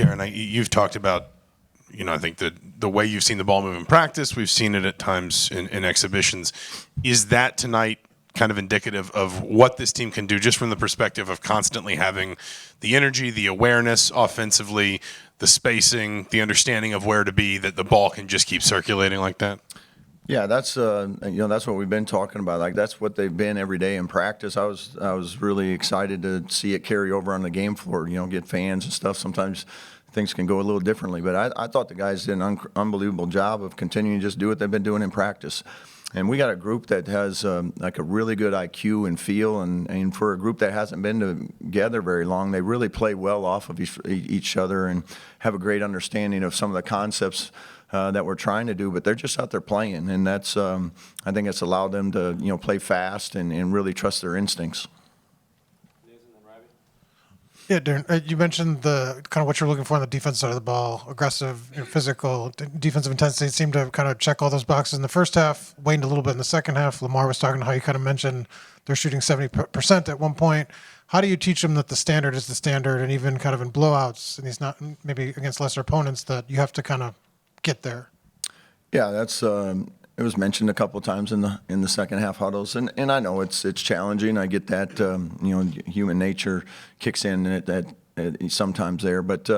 Darren, you've talked about, I think the way you've seen the ball move in practice, we've seen it at times in exhibitions. Is that tonight kind of indicative of what this team can do, just from the perspective of constantly having the energy, the awareness offensively, the spacing, the understanding of where to be, that the ball can just keep circulating like that? Yeah, that's that's what we've been talking about. Like, that's what they've been every day in practice. I was really excited to see it carry over on the game floor. Get fans and stuff. Sometimes things can go a little differently, but I thought the guys did an unbelievable job of continuing to just do what they've been doing in practice. And we got a group that has like a really good IQ and feel, and for a group that hasn't been together very long, they really play well off of each other and have a great understanding of some of the concepts that we're trying to do. But they're just out there playing, and that's I think it's allowed them to play fast and really trust their instincts. Yeah, Darren, you mentioned the kind of what you're looking for on the defense side of the ball: aggressive, physical, defensive intensity. It seemed to kind of check all those boxes in the first half, waned a little bit in the second half. Lamar was talking how you kind of mentioned they're shooting 70% at one point. How do you teach them that the standard is the standard, and even kind of in blowouts, and he's not maybe against lesser opponents, that you have to kind of get there? Yeah, that's it was mentioned a couple of times in the second half huddles, and I know it's challenging. I get that human nature kicks in at sometimes there, but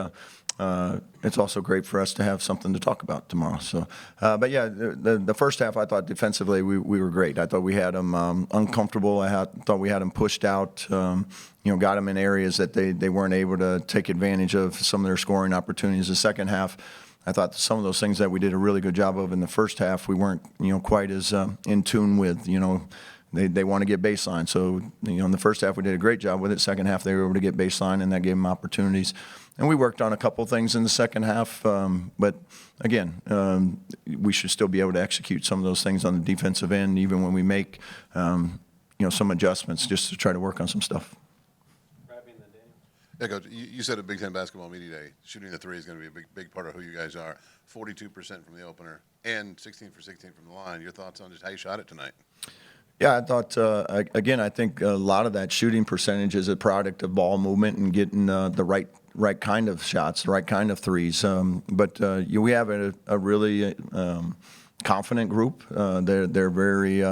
it's also great for us to have something to talk about tomorrow. So, but yeah, the first half I thought defensively we were great. I thought we had them uncomfortable. I thought we had them pushed out. Got them in areas that they weren't able to take advantage of some of their scoring opportunities. The second half, I thought some of those things that we did a really good job of in the first half, we weren't, quite as in tune with. They want to get baseline. So, in the first half we did a great job with it. Second half they were able to get baseline, and that gave them opportunities. And we worked on a couple things in the second half. But again, we should still be able to execute some of those things on the defensive end, even when we make, some adjustments, just to try to work on some stuff. Yeah, Coach, you said at Big Ten Basketball Media Day, shooting the three is going to be a big part of who you guys are. 42% from the opener and 16 for 16 from the line. Your thoughts on just how you shot it tonight? Yeah, I thought, again, I think a lot of that shooting percentage is a product of ball movement and getting the right kind of shots, the right kind of threes. But we have a really confident group. They're very,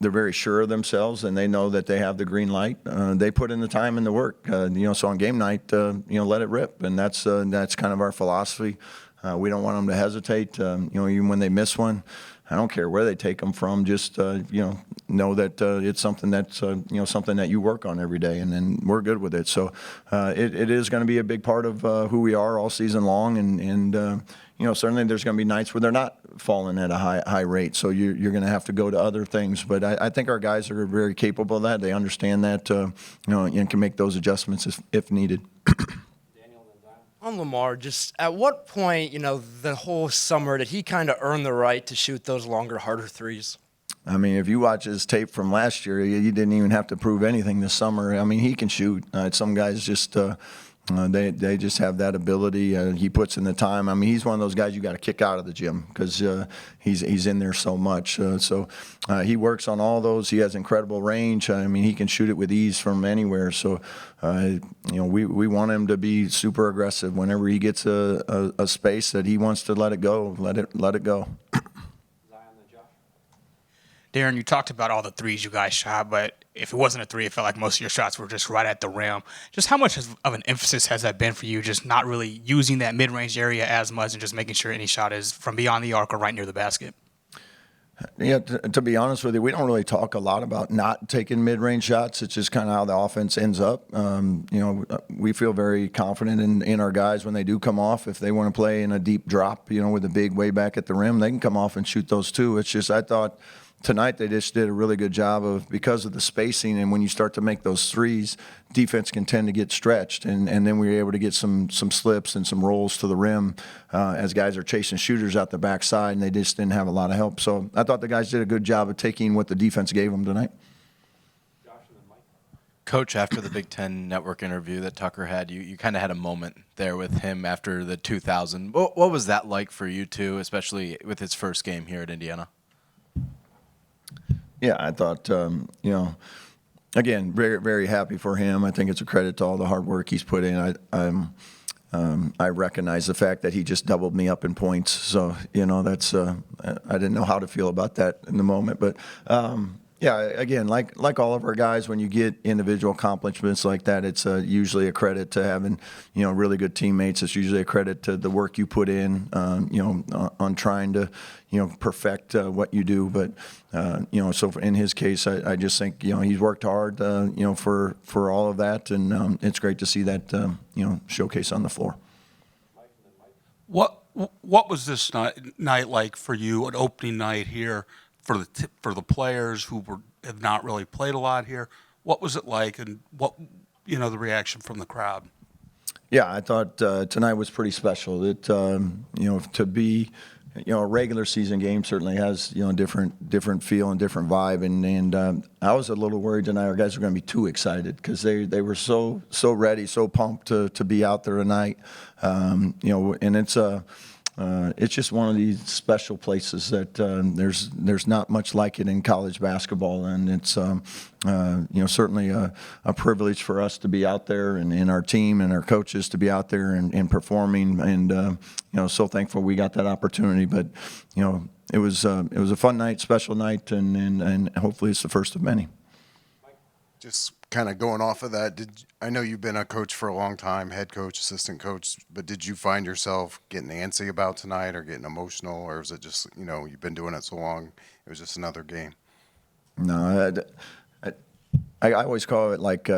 they're very sure of themselves, and they know that they have the green light. They put in the time and the work. So on game night, let it rip, and that's kind of our philosophy. We don't want them to hesitate. Even when they miss one, I don't care where they take them from. Just know that it's something that's something that you work on every day, and then we're good with it. So it is going to be a big part of who we are all season long, and certainly there's going to be nights where they're not falling at a high rate. So you're going to have to go to other things. But I think our guys are very capable of that. They understand that, and can make those adjustments if needed. On Lamar, just at what point, the whole summer, did he kind of earn the right to shoot those longer, harder threes? I mean, if you watch his tape from last year, he didn't even have to prove anything this summer. I mean, he can shoot. Some guys just they just have that ability. He puts in the time. I mean, he's one of those guys you got to kick out of the gym because he's in there so much. So he works on all those. He has incredible range. I mean, he can shoot it with ease from anywhere. So we want him to be super aggressive whenever he gets a space that he wants to let it go. Let it go. Darren, you talked about all the threes you guys shot, but if it wasn't a three, it felt like most of your shots were just right at the rim. Just how much of an emphasis has that been for you, just not really using that mid-range area as much and just making sure any shot is from beyond the arc or right near the basket? Yeah, to be honest with you, we don't really talk a lot about not taking mid-range shots. It's just kind of how the offense ends up. We feel very confident in our guys when they do come off. If they want to play in a deep drop, with a big way back at the rim, they can come off and shoot those too. It's just I thought tonight they just did a really good job of, because of the spacing, and when you start to make those threes, defense can tend to get stretched, and then we were able to get some slips and some rolls to the rim as guys are chasing shooters out the backside, and they just didn't have a lot of help. So I thought the guys did a good job of taking what the defense gave them tonight. Coach, after the Big Ten Network interview that Tucker had, you kind of had a moment there with him after the 2000. What was that like for you two, especially with his first game here at Indiana? Yeah, I thought, again, very, very happy for him. I think it's a credit to all the hard work he's put in. I recognize the fact that he just doubled me up in points. So, that's I didn't know how to feel about that in the moment. But, yeah, again, like all of our guys, when you get individual accomplishments like that, it's usually a credit to having, really good teammates. It's usually a credit to the work you put in, on trying to, perfect what you do. But, so in his case, I just think, he's worked hard, for all of that. And it's great to see that, showcase on the floor. What was this night like for you? An opening night here for the players who have not really played a lot here. What was it like, and what the reaction from the crowd? Yeah, I thought tonight was pretty special. That to be a regular season game certainly has different feel and different vibe. And I was a little worried tonight our guys were going to be too excited because they were so ready, so pumped to be out there tonight. And it's just one of these special places that there's not much like it in college basketball, and it's certainly a privilege for us to be out there, and our team and our coaches to be out there and performing, and so thankful we got that opportunity. But it was a fun night, special night, and hopefully it's the first of many. Just kind of going off of that, I know you've been a coach for a long time, head coach, assistant coach, but did you find yourself getting antsy about tonight or getting emotional, or was it just, you've been doing it so long, it was just another game? No, I always call it like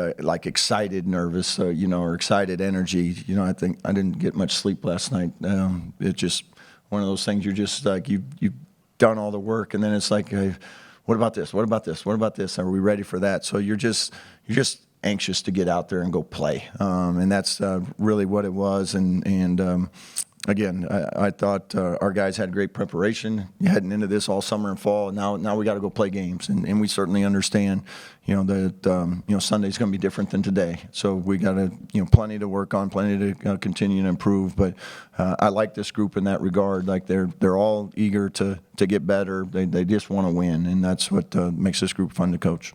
excited nervous, or excited energy. I think I didn't get much sleep last night. It's just one of those things you're just like, you've done all the work, and then it's like, what about this? What about this? What about this? Are we ready for that? So you're just anxious to get out there and go play, and that's really what it was. And again, I thought our guys had great preparation heading into this all summer and fall. And now we got to go play games, and we certainly understand, that Sunday's going to be different than today. So we got to plenty to work on, plenty to continue to improve. But I like this group in that regard. Like they're all eager to get better. They just want to win, and that's what makes this group fun to coach.